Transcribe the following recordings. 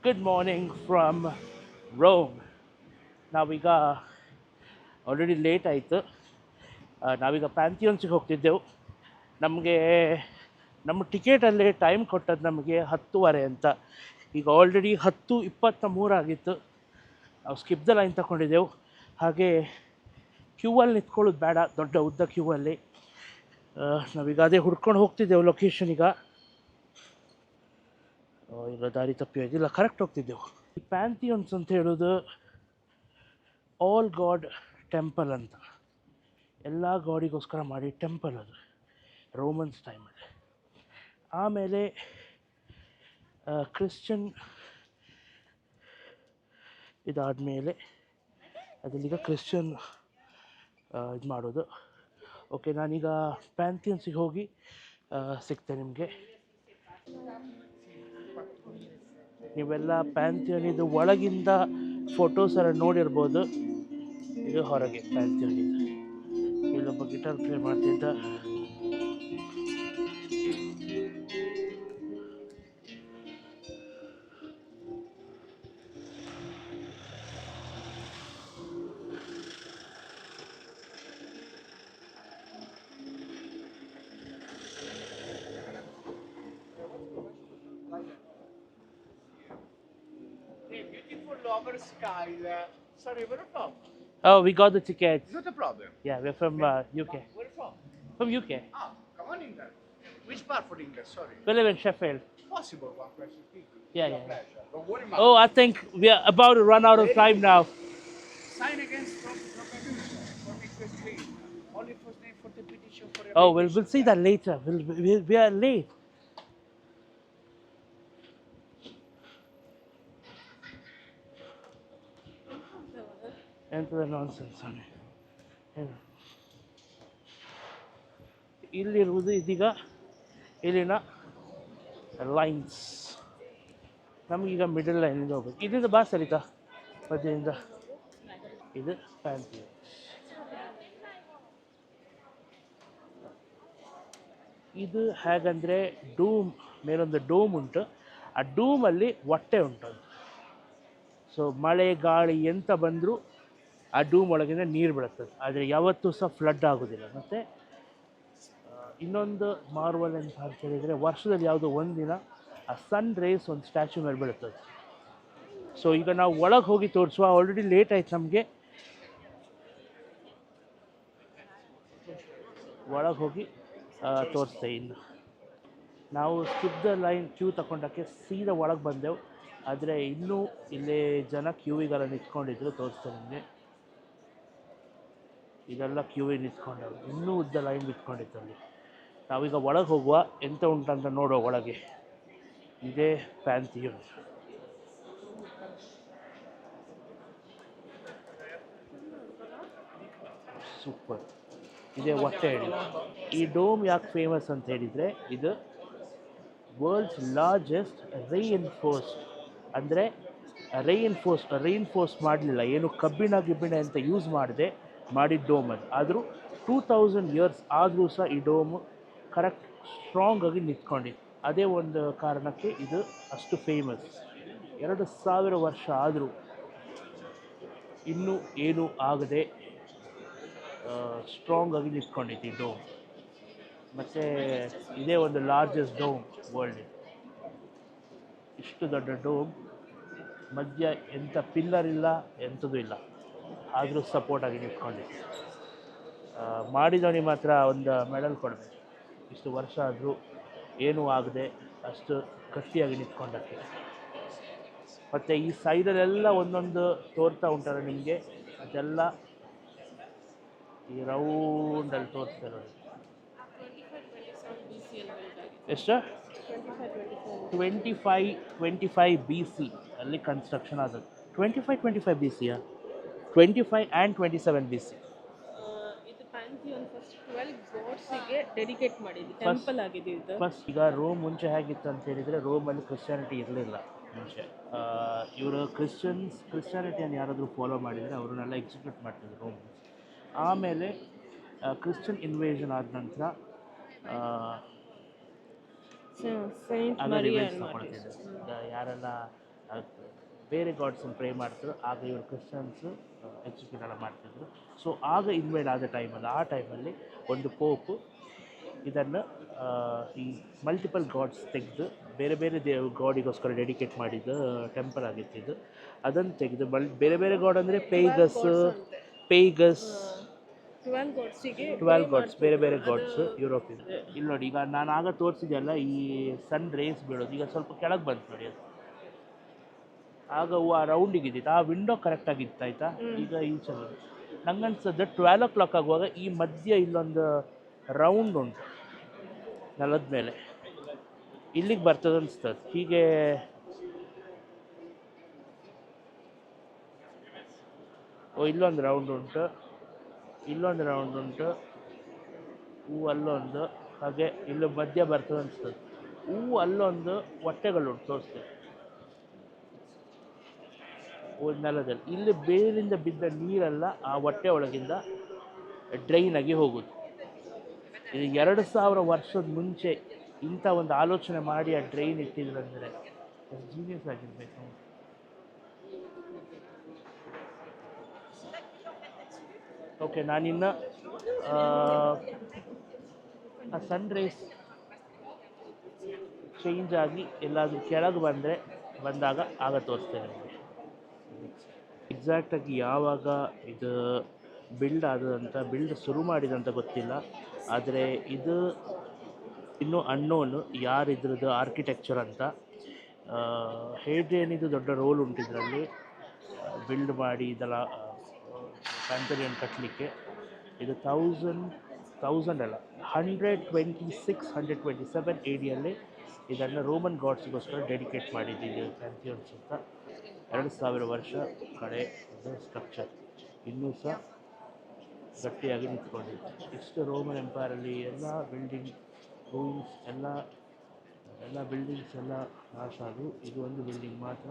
Good morning from Rome. ನಾವೀಗ already late ಆಯಿತು. ನಾವೀಗ ಪ್ಯಾಂಥಿಯೋನ್ಸಿಗೆ ಹೋಗ್ತಿದ್ದೆವು. ನಮಗೆ ನಮ್ಮ ಟಿಕೆಟಲ್ಲಿ ಟೈಮ್ ಕೊಟ್ಟದ್ದು ನಮಗೆ 10:30 ಅಂತ. ಈಗ ಆಲ್ರೆಡಿ 10:23 ಆಗಿತ್ತು. ನಾವು ಸ್ಕಿಪ್ ದ ಲೈನ್ ತಗೊಂಡಿದ್ದೆವು. ಹಾಗೆ ಕ್ಯೂವಲ್ಲಿ ನಿಂತ್ಕೊಳ್ಳೋದು ಬೇಡ, ದೊಡ್ಡ ಉದ್ದ ಕ್ಯೂವಲ್ಲಿ. ನಾವೀಗ ಅದೇ ಹುಡ್ಕೊಂಡು ಹೋಗ್ತಿದ್ದೆವು ಲೊಕೇಶನ್. ಈಗ ದಾರಿ ತಪ್ಪಿ ಹೋಗಿಲ್ಲ, ಕರೆಕ್ಟ್ ಹೋಗ್ತಿದ್ದೆವು. ಈ ಪ್ಯಾಂಥಿಯೋನ್ಸ್ ಅಂತ ಹೇಳೋದು ಆಲ್ ಗಾಡ್ ಟೆಂಪಲ್ ಅಂತ, ಎಲ್ಲ ಗಾಡಿಗೋಸ್ಕರ ಮಾಡಿ ಟೆಂಪಲ್ ಅದು ರೋಮನ್ಸ್ ಟೈಮಲ್ಲಿ. ಆಮೇಲೆ ಕ್ರಿಶ್ಚಿಯನ್ ಇದಾದಮೇಲೆ ಅದರಲ್ಲೀಗ ಕ್ರಿಶ್ಚಿಯನ್ ಇದು ಮಾಡೋದು. ಓಕೆ, ನಾನೀಗ ಪ್ಯಾಂಥಿಯನ್ಸಿಗೆ ಹೋಗಿ ಸಿಗ್ತೇನೆ ನಿಮಗೆ. ನೀವೆಲ್ಲ ಪ್ಯಾಂಥಿಯೋನಿದು ಒಳಗಿಂದ ಫೋಟೋಸ್ ಎಲ್ಲ ನೋಡಿರ್ಬೋದು. ಇದು ಹೊರಗೆ ಪ್ಯಾಂಥಿಯೋನಿದು. ಇಲ್ಲೊಬ್ಬ ಗಿಟಾರ್ ಪ್ಲೇ ಮಾಡ್ತಿದ್ದ. Lover style. Sorry, where are you from? Oh, we got the tickets. Not a problem. Yeah, we're from UK. Where are you from? From UK. Ah, come on, England. Which part for England? Sorry. We live in Sheffield. Possible one question, please. Yeah, Your yeah. pleasure. Don't worry, Oh, I think we are about to run out of time now. Sign against proposition for request clean. Only first name for the petition for a Oh, we'll see that later. We are late. ಎಂಥದ nonsense ಅವನೇ. ಇಲ್ಲಿರುವುದು ಇದೀಗ ಇಲ್ಲಿನ lines. ನಮಗೀಗ middle ಲೈನಿಂದ ಹೋಗ್ಬೇಕು. ಇದರಿಂದ ಬಾ ಸರಿತಾ ಮಧ್ಯದಿಂದ. ಇದು ಪ್ಯಾಂಥಿಯೋನ್. ಇದು ಹೇಗಂದರೆ ಡೂಮ್ ಮೇಲೊಂದು ಡೋಮ್ ಉಂಟು. ಆ ಡೂಮಲ್ಲಿ ಹೊಟ್ಟೆ ಉಂಟು. ಸೊ ಮಳೆ ಗಾಳಿ ಎಂತ ಬಂದರೂ ಆ ಡೂಮ್ ಒಳಗಿಂದ ನೀರು ಬೀಳುತ್ತದೆ. ಆದರೆ ಯಾವತ್ತೂ ಸಹ ಫ್ಲಡ್ ಆಗೋದಿಲ್ಲ. ಮತ್ತು ಇನ್ನೊಂದು ಮಾರ್ವಲ್ ಅಂತ ಹೇಳಿದರೆ, ವರ್ಷದಲ್ಲಿ ಯಾವುದೋ ಒಂದಿನ ಆ ಸನ್ ರೇಸ್ ಒಂದು ಸ್ಟ್ಯಾಚ್ಯೂ ಮೇಲೆ ಬೀಳುತ್ತದೆ. ಸೊ ಈಗ ನಾವು ಒಳಗೆ ಹೋಗಿ ತೋರಿಸುವ. ಆಲ್ರೆಡಿ ಲೇಟ್ ಆಯ್ತು ನಮಗೆ. ಒಳಗೆ ಹೋಗಿ ತೋರಿಸ್ತೇವೆ. ಇನ್ನು ನಾವು ಸ್ಕಿಪ್ ದ ಲೈನ್ ಕ್ಯೂ ತಗೊಂಡಕ್ಕೆ ಸೀದಾ ಒಳಗೆ ಬಂದೆವು. ಆದರೆ ಇನ್ನೂ ಇಲ್ಲೇ ಜನ ಕ್ಯೂವಿಗೆಲ್ಲ ನಿಂತ್ಕೊಂಡಿದ್ರು. ತೋರಿಸ್ತೇನೆ ನಿಮಗೆ. ಇದೆಲ್ಲ ಕ್ಯೂವಿಗೆ ನಿಂತ್ಕೊಂಡವು. ಇನ್ನೂ ಉದ್ದ ಲೈನ್ ನಿಂತ್ಕೊಂಡಿತ್ತು ಅಲ್ಲಿ. ನಾವೀಗ ಒಳಗೆ ಹೋಗುವ, ಎಂತ ಉಂಟಂತ ನೋಡುವ ಒಳಗೆ. ಇದೇ ಪ್ಯಾಂಥಿಯೋನ್. ಸೂಪರ್. ಇದೇ ಹೊಟ್ಟೆ ಹೇಳಿ. ಈ ಡೋಮ್ ಯಾಕೆ ಫೇಮಸ್ ಅಂತ ಹೇಳಿದರೆ, ಇದು ವರ್ಲ್ಡ್ಸ್ ಲಾರ್ಜೆಸ್ಟ್ ರೈನ್ಫೋರ್ಸ್ಡ್, ಅಂದರೆ ರೈನ್ಫೋರ್ಸ್ ಮಾಡಲಿಲ್ಲ, ಏನು ಕಬ್ಬಿಣ ಅಂತ ಯೂಸ್ ಮಾಡದೆ ಮಾಡಿದ ಡೋಮ್ ಅದು. ಆದರೂ 2000 ಇಯರ್ಸ್ ಆದರೂ ಸಹ ಈ ಡೋಮು ಕರೆಕ್ಟ್ ಸ್ಟ್ರಾಂಗಾಗಿ ನಿಂತ್ಕೊಂಡಿತ್ತು. ಅದೇ ಒಂದು ಕಾರಣಕ್ಕೆ ಇದು ಅಷ್ಟು ಫೇಮಸ್. 2000 ವರ್ಷ ಆದರೂ ಇನ್ನೂ ಏನೂ ಆಗದೆ ಸ್ಟ್ರಾಂಗಾಗಿ ನಿಂತ್ಕೊಂಡಿತ್ತು ಈ ಡೋಮ್. ಮತ್ತು ಇದೇ ಒಂದು ಲಾರ್ಜೆಸ್ಟ್ ಡೋಮ್ ವರ್ಲ್ಡ್. ಇಷ್ಟು ದೊಡ್ಡ ಡೋಮ್ ಮಧ್ಯ ಎಂಥ ಪಿಲ್ಲರ್ ಇಲ್ಲ, ಎಂಥದ್ದು ಇಲ್ಲ, ಆದರೂ ಸಪೋರ್ಟಾಗಿ ನಿಂತ್ಕೊಂಡಿತ್ತು. ಮಾಡಿದವನಿಗೆ ಮಾತ್ರ ಒಂದು ಮೆಡಲ್ ಕೊಡಬೇಕು. ಇಷ್ಟು ವರ್ಷ ಆದರೂ ಏನೂ ಆಗದೆ ಅಷ್ಟು ಗಟ್ಟಿಯಾಗಿ ನಿಂತ್ಕೊಂಡಕ್ಕೆ. ಮತ್ತು ಈ ಸೈಡಲ್ಲೆಲ್ಲ ಒಂದೊಂದು ತೋರ್ತಾ ಉಂಟಲ್ಲ ನಿಮಗೆ, ಅದೆಲ್ಲ ಈ ರೌಂಡಲ್ಲಿ ತೋರಿಸ್ತಾರೆ ನೋಡಿ. ಎಷ್ಟು? 25 BC ಅಲ್ಲಿ ಕನ್ಸ್ಟ್ರಕ್ಷನ್ ಆದದ್ದು. 25 BCಯಾ? 25 ಆ್ಯಂಡ್ 27 BC. ಇದು ಪ್ಯಾಂಥಿಯೋನ್ ಫಸ್ಟ್ 12 ಗಾಡ್ಸ್ಗೆ ಡೆಡಿಕೇಟ್ ಮಾಡಿದ್ದು ಟೆಂಪಲ್ ಆಗಿದೆ ಇದು. ಫಸ್ಟ್ ಈಗ ರೋಮ್ ಮುಂಚೆ ಹೇಗಿತ್ತು ಅಂತ ಹೇಳಿದರೆ, ರೋಮಲ್ಲಿ ಕ್ರಿಶ್ಚಿಯಾನಿಟಿ ಇರಲಿಲ್ಲ ಮುಂಚೆ. ಇವರು ಕ್ರಿಶ್ಚಿಯಾನಿಟಿಯನ್ನು ಯಾರಾದರೂ ಫಾಲೋ ಮಾಡಿದರೆ ಅವ್ರನ್ನೆಲ್ಲ ಎಕ್ಸಿಕ್ಯೂಟ್ ಮಾಡ್ತಿದ್ರು ರೋಮ್. ಆಮೇಲೆ ಕ್ರಿಶ್ಚಿಯನ್ ಇನ್ವೇಷನ್ ಆದ ನಂತರ ಸೈಂಟ್ ಅದು ಮರಿಯಾ ರಿವೆಂಜ್ ತಗೊಳ್ತಿದ್ರು. ಯಾರೆಲ್ಲ ಬೇರೆ ಗಾಡ್ಸನ್ನು ಪ್ರೇ ಮಾಡ್ತಾರೆ. ಆಗ ಇವರು ಕ್ರಿಶ್ಚಿಯನ್ಸು ಎಕ್ಸಿಕ್ಯೂಟ್ ಎಲ್ಲ ಮಾಡ್ತಿದ್ರು. ಸೊ ಆಗ ಇನ್ವೇಡ್ ಆದ ಟೈಮಲ್ಲಿ, ಆ ಟೈಮಲ್ಲಿ ಒಂದು ಪೋಪು ಇದನ್ನು ಈ ಮಲ್ಟಿಪಲ್ ಗಾಡ್ಸ್ ತೆಗೆದು ಬೇರೆ ಬೇರೆ ಗಾಡಿಗೋಸ್ಕರ ಡೆಡಿಕೇಟ್ ಮಾಡಿದ ಟೆಂಪಲ್ ಆಗಿತ್ತು ಇದು. ಅದನ್ನು ತೆಗೆದು ಬೇರೆ ಬೇರೆ ಗಾಡ್ ಅಂದರೆ ಪೇಗಸ್, 12 ಗಾಡ್ಸಿಗೆ 12 ಗಾಡ್ಸ್, ಬೇರೆ ಬೇರೆ ಗಾಡ್ಸ್ ಯುರೋಪ್ ಇದೆ. ಇಲ್ಲಿ ನೋಡಿ, ಈಗ ನಾನು ಆಗ ತೋರಿಸಿದೆಯಲ್ಲ ಈ ಸನ್ ರೇಸ್ ಬೀಳೋದು, ಈಗ ಸ್ವಲ್ಪ ಕೆಳಗೆ ಬಂತು ನೋಡಿ ಅದು. ಆಗ ಹೂವು ಆ ರೌಂಡಿಗೆ ಇದ್ದಿತ್ತು, ಆ ವಿಂಡೋ ಕರೆಕ್ಟಾಗಿತ್ತು ಆಯಿತಾ. ಈಗ ಈಚೆ ನಂಗೆ ಅನ್ಸೋದು 12 o'clock ಆಗುವಾಗ ಈ ಮಧ್ಯ ಇಲ್ಲೊಂದು ರೌಂಡ್ ಉಂಟು ನೆಲದ ಮೇಲೆ, ಇಲ್ಲಿಗೆ ಬರ್ತದೆ ಅನಿಸ್ತದೆ. ಹೀಗೆ ಇಲ್ಲೊಂದು ರೌಂಡ್ ಉಂಟು, ಇಲ್ಲೊಂದು ರೌಂಡ್ ಉಂಟು, ಹೂವು ಅಲ್ಲೊಂದು, ಹಾಗೆ ಇಲ್ಲೂ ಮಧ್ಯ ಬರ್ತದೆ ಅನಿಸ್ತದೆ. ಹೂವು ಅಲ್ಲೊಂದು ಹೊಟ್ಟೆಗಳುಂಟು ತೋರಿಸ್ತೇವೆ ನೆಲದಲ್ಲಿ. ಇಲ್ಲಿ ಬೇರಿಂದ ಬಿದ್ದ ನೀರೆಲ್ಲ ಆ ಹೊಟ್ಟೆ ಒಳಗಿಂದ ಡ್ರೈನ್ ಆಗಿ ಹೋಗೋದು. ಇದು 2000 ವರ್ಷದ ಮುಂಚೆ ಇಂಥ ಒಂದು ಆಲೋಚನೆ ಮಾಡಿ ಆ ಡ್ರೈನ್ ಇಟ್ಟಿದ್ರಂದರೆ ಜೀನಿಯಸ್ ಆಗಿರಬೇಕು. ಓಕೆ, ನಾನಿನ್ನು ಆ ಸನ್ ರೈಸ್ ಚೇಂಜ್ ಆಗಿ ಎಲ್ಲಾದರೂ ಕೆಳಗೆ ಬಂದಾಗ ಆಗ ತೋರಿಸ್ತೇನೆ ನಿಮಗೆ. ಎಕ್ಸಾಕ್ಟಾಗಿ ಯಾವಾಗ ಇದು ಬಿಲ್ಡ್ ಶುರು ಮಾಡಿದಂತ ಗೊತ್ತಿಲ್ಲ, ಆದರೆ ಇದು ಇನ್ನೂ ಅನ್ನೋನು ಯಾರು ಇದ್ರದ್ದು ಆರ್ಕಿಟೆಕ್ಚರ್ ಅಂತ. ಹೇಡ್ರಿಯನ್ ಇದು ದೊಡ್ಡ ರೋಲ್ ಉಂಟು ಇದರಲ್ಲಿ, ಬಿಲ್ಡ್ ಮಾಡಿ ಇದೆಲ್ಲ ಪ್ಯಾಂಥರಿಯನ್ ಕಟ್ಟಲಿಕ್ಕೆ. ಇದು 127 AD ಇದನ್ನು ರೋಮನ್ ಗಾಡ್ಸ್ಗೋಸ್ಕರ ಡೆಡಿಕೇಟ್ ಮಾಡಿದ್ದು ಪ್ಯಾಂಥಿಯನ್ಸ್ ಅಂತ. 2000 ವರ್ಷ ಕಡೆ ಇದು ಸ್ಟ್ರಕ್ಚರ್ ಇನ್ನೂ ಸಹ ಗಟ್ಟಿಯಾಗಿ ನಿಂತ್ಕೊಂಡಿದೆ. ಇಷ್ಟು ರೋಮನ್ ಎಂಪೈರಲ್ಲಿ ಎಲ್ಲ ಬಿಲ್ಡಿಂಗ್ ರೂಮ್ಸ್ ಎಲ್ಲ ಬಿಲ್ಡಿಂಗ್ಸ್ ಎಲ್ಲ ನಾಶ ಆದವು. ಇದು ಒಂದು ಬಿಲ್ಡಿಂಗ್ ಮಾತ್ರ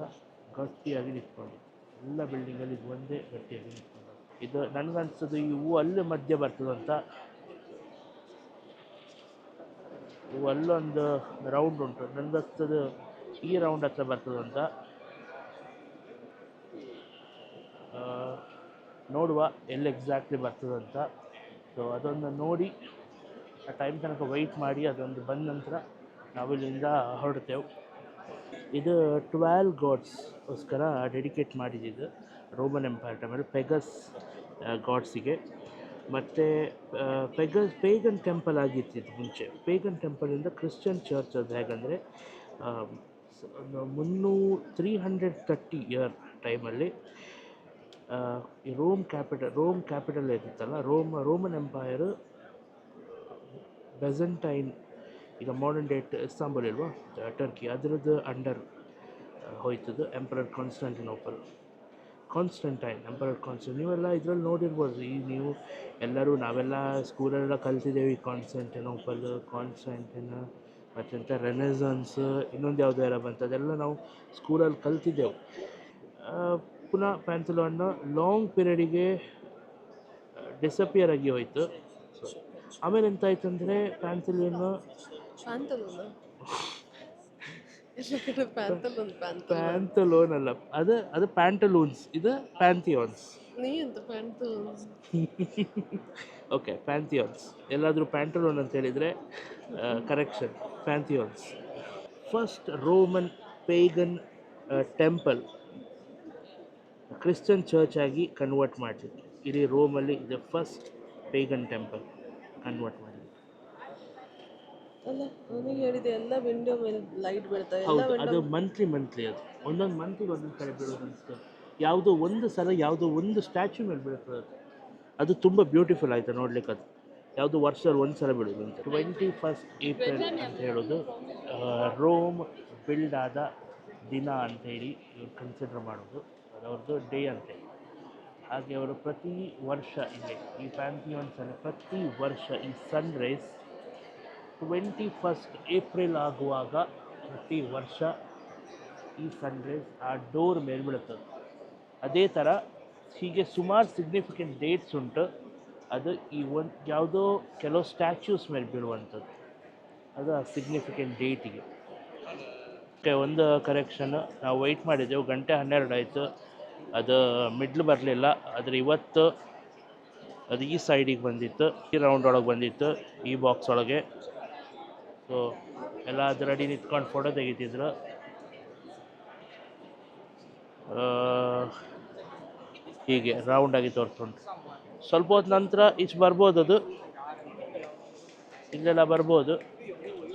ಗಟ್ಟಿಯಾಗಿ ನಿಂತ್ಕೊಂಡಿದೆ. ಎಲ್ಲ ಬಿಲ್ಡಿಂಗಲ್ಲಿ ಇದು ಒಂದೇ ಗಟ್ಟಿಯಾಗಿ ನಿಂತ್ಕೊಂಡು. ಇದು ನನಗನ್ಸೋದು ಈ ಹೂವು ಅಲ್ಲಿ ಮಧ್ಯೆ ಬರ್ತದಂತ. ಹೂವು ಅಲ್ಲೊಂದು ರೌಂಡ್ ಉಂಟು, ನನಗನ್ಸೋದು ಈ ರೌಂಡ್ ಹತ್ರ ಬರ್ತದಂತ. ನೋಡುವ ಎಲ್ಲಿ ಎಕ್ಸಾಕ್ಟ್ಲಿ ಬರ್ತದಂತ. ಸೊ ಅದೊಂದು ನೋಡಿ ಆ ಟೈಮ್ ತನಕ ವೆಯ್ಟ್ ಮಾಡಿ, ಅದೊಂದು ಬಂದ ನಂತರ ನಾವಿಲ್ಲಿಂದ ಹೊರಡ್ತೇವೆ. ಇದು 12 ಗಾಡ್ಸ್ಗೋಸ್ಕರ ಡೆಡಿಕೇಟ್ ಮಾಡಿದ್ದು ರೋಮನ್ ಎಂಪೈರ್ ಟೈಮಲ್ಲಿ, ಪೆಗಸ್ ಗಾಡ್ಸಿಗೆ. ಮತ್ತು ಪೇಗನ್ ಟೆಂಪಲ್ ಆಗಿರ್ತಿತ್ತು ಮುಂಚೆ. ಪೇಗನ್ ಟೆಂಪಲಿಂದ ಕ್ರಿಶ್ಚಿಯನ್ ಚರ್ಚ್ ಅದು ಹೇಗಂದರೆ 330 ಇಯರ್ ಟೈಮಲ್ಲಿ ಈ ರೋಮ್ ಕ್ಯಾಪಿಟಲ್ ಇರುತ್ತಲ್ಲ, ರೋಮನ್ ಎಂಪೈರು ಬೆಸೆಂಟೈನ್, ಈಗ ಮಾಡರ್ನ್ ಡೇ ಇಸ್ತಾಂಬುಲ್ ಇಲ್ವಾ, ಟರ್ಕಿ, ಅದರದ್ದು ಅಂಡರ್ ಹೋಯ್ತದು. ಎಂಪರರ್ ಕಾನ್ಸ್ಟಂಟೈನ್ ನೀವೆಲ್ಲ ಇದರಲ್ಲಿ ನೋಡಿರ್ಬೋದು. ಈಗ ನೀವು ನಾವೆಲ್ಲ ಸ್ಕೂಲಲ್ಲೆಲ್ಲ ಕಲ್ತಿದ್ದೇವೆ ಈ ಕಾನ್ಸ್ಟಂಟೈನ್ ಮತ್ತೆಂಥ ರೆನೆಸನ್ಸ್, ಇನ್ನೊಂದು ಯಾವುದೋ ಎಲ್ಲ ಬಂತು, ಅದೆಲ್ಲ ನಾವು ಸ್ಕೂಲಲ್ಲಿ ಕಲ್ತಿದ್ದೆವು. ಪುನಃ ಪ್ಯಾಂಥಲೋನ್ ಲಾಂಗ್ ಪೀರಿಯಡಿಗೆ ಡಿಸಪಿಯರ್ ಆಗಿ ಹೋಯಿತು. ಆಮೇಲೆ ಎಂತಾಯ್ತು ಅಂದರೆ ಪ್ಯಾಂಥಲೋನ್ ಅಲ್ಲ, ಅದು ಪ್ಯಾಂಟಲೂನ್ಸ್, ಇದು ಪ್ಯಾಂಥಿಯಾನ್ಸ್. ಓಕೆ, ಪ್ಯಾಂಥಿಯಾನ್ಸ್. ಎಲ್ಲಾದರೂ ಪ್ಯಾಂಟಲೂನ್ ಅಂತ ಹೇಳಿದರೆ correction, pantheons. First Roman pagan temple Christian church ಆಗಿ ಕನ್ವರ್ಟ್ ಮಾಡಿದ್ರು. ಇಡೀ ರೋಮಲ್ಲಿ ಇದು ಫಸ್ಟ್ ಪೇಗನ್ ಟೆಂಪಲ್ ಕನ್ವರ್ಟ್ ಮಾಡಿದ್ರು. ಹೌದು, ಅದು ಮಂತ್ಲಿ ಅದು ಒಂದೊಂದು ಮಂತ್ಲಿಗೆ ಒಂದೊಂದು ಕಡೆ ಬೀಳೋದು ಅನಿಸ್ತದೆ. ಯಾವುದೋ ಒಂದು ಸ್ಟ್ಯಾಚ್ಯೂ ಮೇಲೆ ಬೀಳ್ತದೆ. ಅದು ತುಂಬ ಬ್ಯೂಟಿಫುಲ್ ಆಯಿತು ನೋಡ್ಲಿಕ್ಕೆ. ಅದು ಯಾವುದೋ ವರ್ಷದಲ್ಲಿ ಒಂದು ಸಲ ಬೀಳೋದು ಅಂತ. 21 ಏಪ್ರಿಲ್ ಅಂತ ಹೇಳೋದು ರೋಮ್ ಬಿಲ್ಡ್ ಆದ ದಿನ ಅಂತೇಳಿ ಇವ್ರು ಕನ್ಸಿಡರ್ ಮಾಡೋದು. ಅದವ್ರದ್ದು ಡೇ ಅಂತೇಳಿ. ಹಾಗೆ ಅವರು ಪ್ರತಿ ವರ್ಷ ಈ ಪ್ಯಾಂಥಿಯಾನ್ಸಲ್ಲಿ ಪ್ರತಿ ವರ್ಷ ಈ ಸನ್ ರೈಸ್ 21 ಏಪ್ರಿಲ್ ಆಗುವಾಗ ಪ್ರತಿ ವರ್ಷ ಈ ಸನ್ ರೈಸ್ ಆ ಡೋರ್ ಮೇಲೆ ಬೀಳುತ್ತದೆ. ಅದೇ ಥರ ಹೀಗೆ ಸುಮಾರು ಸಿಗ್ನಿಫಿಕೆಂಟ್ ಡೇಟ್ಸ್ ಉಂಟು. ಅದು ಈ ಯಾವುದೋ ಕೆಲವು ಸ್ಟ್ಯಾಚ್ಯೂಸ್ ಮೇಲೆ ಬೀಳುವಂಥದ್ದು. ಅದು ಆ ಸಿಗ್ನಿಫಿಕೆಂಟ್ ಡೇಟಿಗೆ. ಓಕೆ, ಒಂದು ಕರೆಕ್ಷನ್, ನಾವು ವೆಯ್ಟ್ ಮಾಡಿದ್ದೆವು, 1:12 ಆಯಿತು, ಅದು ಮಿಡ್ಲ್ ಬರಲಿಲ್ಲ. ಆದರೆ ಇವತ್ತು ಅದು ಈ ಸೈಡಿಗೆ ಬಂದಿತ್ತು, ಈ ರೌಂಡ್ ಒಳಗೆ ಬಂದಿತ್ತು, ಈ ಬಾಕ್ಸ್ ಒಳಗೆ. ಸೊ ಎಲ್ಲ ಅದು ರೆಡಿ ನಿಂತ್ಕೊಂಡು ಫೋಟೋ ತೆಗಿತಿದ್ರು. ಹೀಗೆ ರೌಂಡಾಗಿ ತೋರಿಸ್ಕೊಂಡು ಸ್ವಲ್ಪ ಹೊತ್ತು ನಂತರ ಈಚೆ ಬರ್ಬೋದು, ಅದು ಇಲ್ಲೆಲ್ಲ ಬರ್ಬೋದು.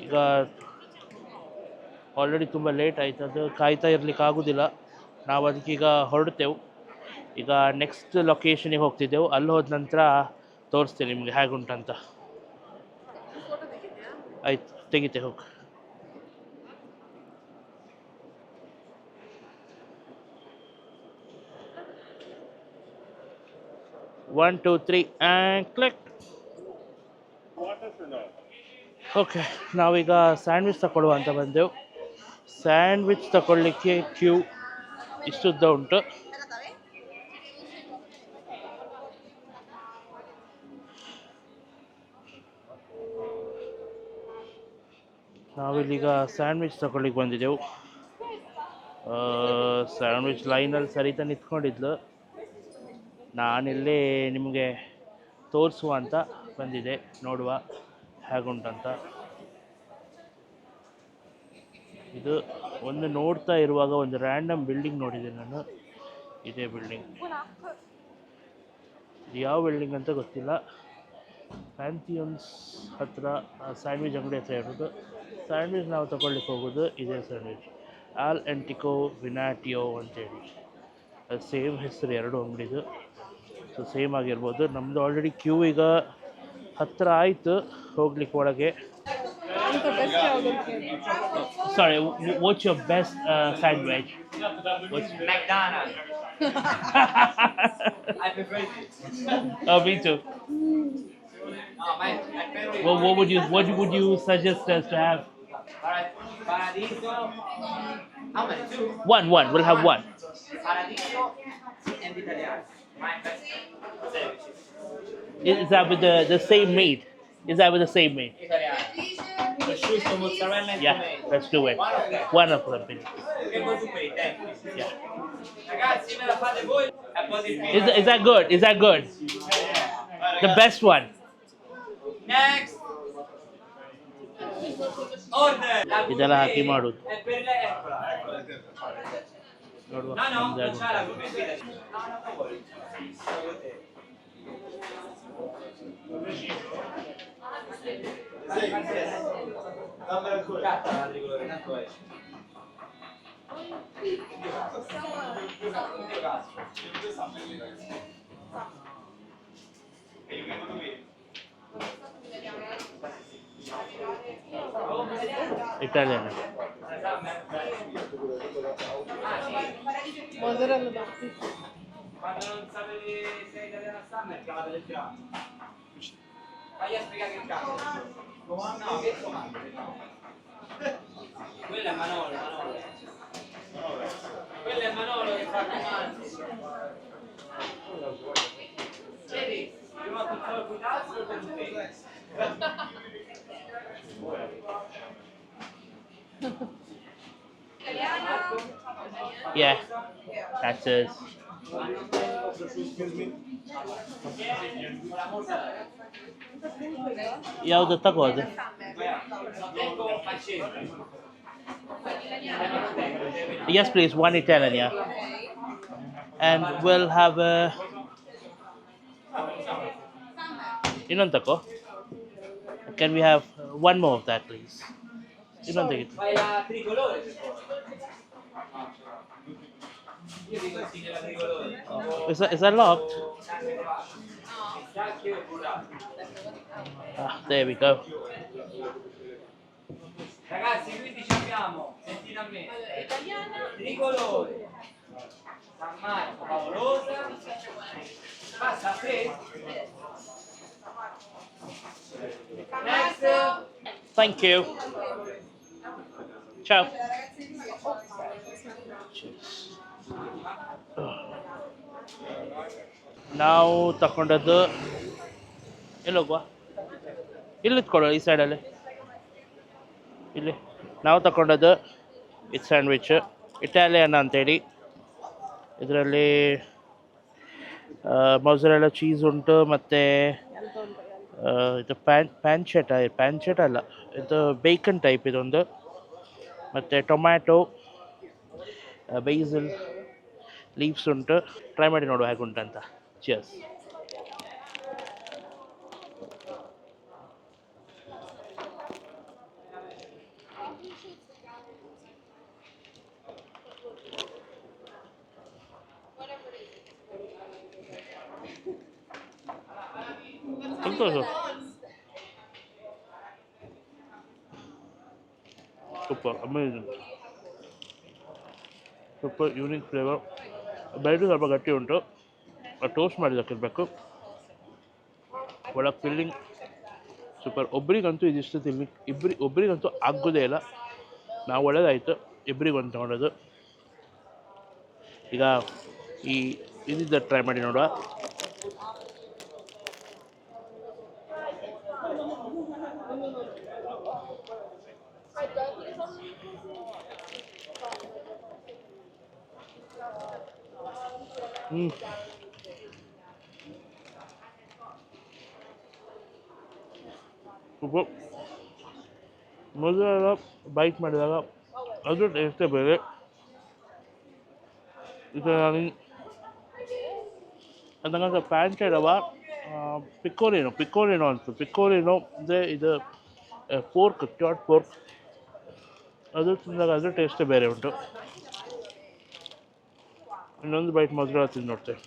ಈಗ ಆಲ್ರೆಡಿ ತುಂಬ ಲೇಟ್ ಆಯ್ತು, ಅದು ಕಾಯ್ತಾ ಇರ್ಲಿಕ್ಕೆ ಆಗೋದಿಲ್ಲ. ನಾವು ಅದಕ್ಕೀಗ ಹೊರಡ್ತೇವೆ. ಈಗ ನೆಕ್ಸ್ಟ್ ಲೊಕೇಶನಿಗೆ ಹೋಗ್ತಿದ್ದೆವು, ಅಲ್ಲಿ ಹೋದ ನಂತರ ತೋರಿಸ್ತೀನಿ ನಿಮಗೆ ಹೇಗುಂಟಂತ. ಆಯ್ತು, ತೆಗಿತೆ ಹೋಗಿ. 1 2 3 and click. ಓಕೆ, ನಾವೀಗ ಸ್ಯಾಂಡ್ವಿಚ್ ತಗೊಳ್ಳುವ ಅಂತ ಬಂದೆವು. ಸ್ಯಾಂಡ್ವಿಚ್ ತಗೊಳ್ಳಿಕ್ಕೆ ಕ್ಯೂ ಇಷ್ಟುದ್ದ ಉಂಟು. ನಾವಿಲ್ಲೀಗ ಸ್ಯಾಂಡ್ವಿಚ್ ತಗೊಳ್ಳಿಕ್ಕೆ ಬಂದಿದ್ದೆವು. ಸ್ಯಾಂಡ್ವಿಚ್ ಲೈನಲ್ಲಿ ಸರಿತಾ ನಿಂತ್ಕೊಂಡಿದ್ಲು. ನಾನಿಲ್ಲೇ ನಿಮಗೆ ತೋರಿಸುವ ಅಂತ ಬಂದಿದೆ, ನೋಡುವ ಹೇಗುಂಟಂತ. ಇದು ಒಂದು ನೋಡ್ತಾ ಇರುವಾಗ ಒಂದು ರ್ಯಾಂಡಮ್ ಬಿಲ್ಡಿಂಗ್ ನೋಡಿದೆ ನಾನು. ಇದೇ ಬಿಲ್ಡಿಂಗ್, ಯಾವ ಬಿಲ್ಡಿಂಗ್ ಅಂತ ಗೊತ್ತಿಲ್ಲ. ಪ್ಯಾಂಥಿಯನ್ಸ್ ಹತ್ರ ಸ್ಯಾಂಡ್ವಿಚ್ ಅಂಗಡಿ ಹತ್ರ ಇರೋದು. ಸ್ಯಾಂಡ್ವಿಚ್ ನಾವು ತಗೊಳ್ಳಿಕ್ಕೆ ಹೋಗೋದು ಇದೇ ಸ್ಯಾಂಡ್ವಿಚ್, ಆಲ್ ಎಂಟಿಕೋ ವಿನಾಟಿಯೋ ಅಂತೇಳಿ. ಅದು ಸೇಮ್ ಹೆಸರು ಎರಡು ಅಂಗಡಿದು, ಸೊ ಸೇಮ್ ಆಗಿರ್ಬೋದು. ನಮ್ಮದು ಆಲ್ರೆಡಿ ಕ್ಯೂ ಈಗ ಹತ್ತಿರ ಆಯಿತು ಹೋಗ್ಲಿಕ್ಕೆ ಒಳಗೆ. Sorry, what's your best sandwich? McDonald's. I prefer it. Oh, me too. My favorite. Well, what would you suggest us to have? Paradiso. How many? Two. One. We'll have one. Paradiso and Italiano. My best sandwiches. Is that with the same meat? Is that with the same meat? Italiano. Prosciutto, mozzarella and Yeah, tomato. let's do it. One of them, please. Che vuoi tu pay? Thank you. Yeah. Ragazzi, me la fate voi? E poi di Is that good? Is that good? The best one. Next. Order. ಇದೆಲ್ಲ ಹಾಕಿ ಮಾಡೋದು. E per lei, eccola. ನೋಡುವ No, no, ನಮ್ದು non c'ha la ಆಗುತ್ತೆ. pubblicità. No, non vuoi. Italian. ಮೊಸರಲ್ಲ Quando non sapevi se è italiana Summer, chiamate le fiamme. Vai a spiegare il caso. No, che comando? Quello è Manolo. Quello è Manolo che fa comando. Vedi? Prima tutto il cuidazzo per te. Yeah, that's it. ಯಾವುದು ತಗೋದು? Yes, please, one Italian, yeah. And we'll have a... ಇನ್ನೊಂದು ತಗೋ. Can we have one more of that, please? ಇನ್ನೊಂದು ತೆಗಿತು. Fai la tricolore se vuoi. Io ti consiglio la tricolore. Is that locked? Cacchio e burrato. There we go. Ragazzi, quindi ci abbiamo, sentite a me, tricolore, San Marco, Favolosa, passa a te. Next. Thank you. Ciao. ನಾವು ತಗೊಂಡದ್ದು ಎಲ್ಲಿ ಹೋಗುವ? ಇಲ್ಲಿ ಇತ್ಕೊಳ್ಳೋ, ಈ ಸೈಡಲ್ಲಿ. ಇಲ್ಲಿ ನಾವು ತಗೊಂಡದ್ದು ಇದು sandwich Italian ಅಂತೇಳಿ. ಇದರಲ್ಲಿ ಮೊಸರೆಲ್ಲ ಚೀಸ್ ಉಂಟು, ಮತ್ತು ಇದು ಪ್ಯಾನ್ಚೆಟ ಅಲ್ಲ, ಇದು ಬೇಕನ್ ಟೈಪ್ ಇದೊಂದು, ಮತ್ತು ಟೊಮ್ಯಾಟೊ, ಬೇಸಿಲ್ ಲೀವ್ಸ್ ಉಂಟು. ಟ್ರೈ ಮಾಡಿ ನೋಡುವ ಹೇಗುಂಟಂತ. Cheers. Super, amazing, super unique flavour. Bread ಸ್ವಲ್ಪ ಗಟ್ಟಿ ಉಂಟು, ಟೋಸ್ಟ್ ಮಾಡಿದ್ದಕ್ಕಿರಬೇಕು. ಒಳಗೆ ಫಿಲ್ಲಿಂಗ್ ಸೂಪರ್. ಒಬ್ರಿಗಂತೂ ಇದಿಷ್ಟು ಒಬ್ರಿಗಂತೂ ಆಗೋದೇ ಇಲ್ಲ. ನಾವು ಒಳ್ಳೆದಾಯಿತು ಇಬ್ಬರಿಗೊಂದು ತೊಗೊಂಡೋದು. ಈಗ ಇದಿದ್ದ ಟ್ರೈ ಮಾಡಿ ನೋಡುವ. ಮೊದಲೆಲ್ಲ ಬೈಟ್ ಮಾಡಿದಾಗ ಅದು ಟೇಸ್ಟೇ ಬೇರೆ. ಇದು ನಂಗೆ ಪ್ಯಾಂಟ್ ಇಡವ ಪಿಕೋಲಿನೋ ಅನ್ಸುತ್ತೆ. ಪಿಕೋಲಿನೋ ಅಂದರೆ ಇದು ಕ್ಯಾಟ್ ಪೋರ್ಕ್, ಅದು ತಿಂದಾಗ ಅದ್ರ ಟೇಸ್ಟೇ ಬೇರೆ ಉಂಟು. ಇನ್ನೊಂದು ಬೈಟ್ ಮೊದಲು ತಿಂದು ನೋಡ್ತೇವೆ.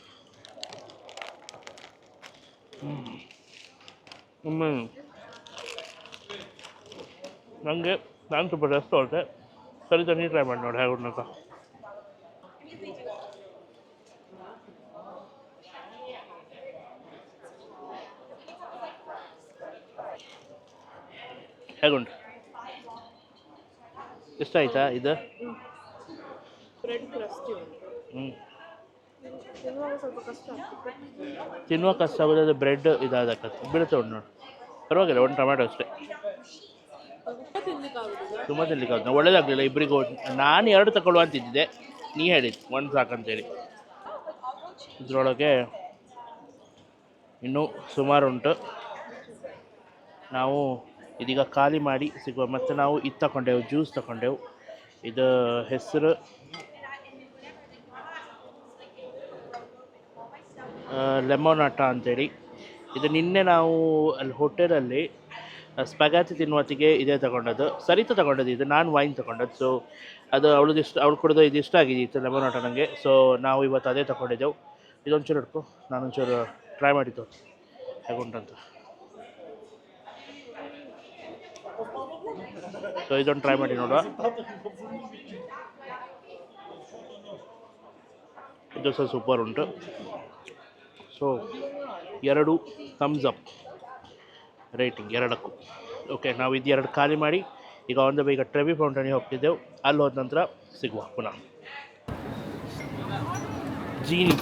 ನಾನು ಸ್ವಲ್ಪ ರೆಸ್ಟ್ ತೊಗೊಳ್ತೆ. ಸರಿ, ನೀವು ಟ್ರೈ ಮಾಡಿ ನೋಡಿ ಹೇಗುಂಟಂತ. ಹೇಗುಂಟು? ಇಷ್ಟ ಆಯ್ತಾ ಇದು? ಬ್ರೆಡ್ ಕ್ರಸ್ಟಿ ಉಂಟು. ತಿನ್ನುವಾಗ ಸ್ವಲ್ಪ ಕಷ್ಟ ಆಗ್ತದೆ. ತಿನ್ನುವ ಕಷ್ಟ ಆಗೋದು, ಅದು ಬ್ರೆಡ್ ಇದಾದಕ್ಕಂತ ಬೀಳುತ್ತೆ ಉಂಟು ನೋಡಿ. ಪರವಾಗಿಲ್ಲ, ಒಂದು ಟೊಮ್ಯಾಟೊ ಅಷ್ಟೇ. ತುಂಬ ತಿನ್ಲಿಕ್ಕಾಗುತ್ತೆ. ಒಳ್ಳೇದಾಗಲಿಲ್ಲ ಇಬ್ಬರಿಗೂ. ನಾನು 2 ತಗೊಳ್ಳುವ ಅಂತಿದ್ದೆ, ನೀ ಹೇಳಿದ್ದು 1 ಸಾಕಂತೇಳಿ. ಇದರೊಳಗೆ ಇನ್ನೂ ಸುಮಾರು ಉಂಟು. ನಾವು ಇದೀಗ ಖಾಲಿ ಮಾಡಿ ಸಿಗುವ. ಮತ್ತು ನಾವು ಇದು ತಗೊಂಡೆವು, ಜ್ಯೂಸ್ ತಗೊಂಡೆವು. ಇದು ಹೆಸರು ಲೆಮೊನಾಟ ಅಂತೇಳಿ. ಇದು ನಿನ್ನೆ ನಾವು ಅಲ್ಲಿ ಹೋಟೆಲಲ್ಲಿ ಸ್ಪಗಾತಿ ತಿನ್ನುವತ್ತಿಗೆ ಇದೇ ತಗೊಂಡದ್ದು. ಸರಿತ ತಗೊಂಡದ್ದು ಇದು, ನಾನು ವೈನ್ ತಗೊಂಡದ್ದು. ಸೊ ಅದು ಅವಳು ಕುಡಿದು ಇದು ಇಷ್ಟ ಆಗಿದ್ದಿತ್ತು ಲೆಮೊನಾಟ ನನಗೆ. ಸೊ ನಾವು ಇವತ್ತು ಅದೇ ತಗೊಂಡಿದ್ದೆವು. ಇದೊಂಚೂರು ಹಿಡ್ಕೊ, ನಾನೊಂಚೂರು ಟ್ರೈ ಮಾಡಿದ್ದು ಹೇಗುಂಟಂತ. ಸೊ ಇದೊಂದು ಟ್ರೈ ಮಾಡಿ ನೋಡುವ. ಇದು ಸಹ ಸೂಪರ್ ಉಂಟು. ಸೊ 2 ಥಮ್ಸ್ ಅಪ್ ರೇಟಿಂಗ್ 2ಕ್ಕೂ. ಓಕೆ, ನಾವು ಇದು 2 ಖಾಲಿ ಮಾಡಿ ಈಗ ಈಗ ಟ್ರೆವಿ ಫೌಂಟೇನಿಗೆ ಹೋಗ್ತಿದ್ದೆವು. ಅಲ್ಲಿ ಹೋದ ನಂತರ ಸಿಗುವ ಪುನಃ.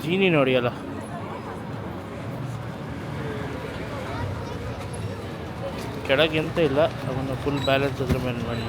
ಜೀನಿ ನೋಡಿ ಅಲ್ಲ, ಕೆಳಗೆ ಎಂತ ಇಲ್ಲ, ಅವನ್ನ ಫುಲ್ ಬ್ಯಾಲೆನ್ಸ್ ಅದ್ರ ಮೇಲೆ ಮಾಡಿ.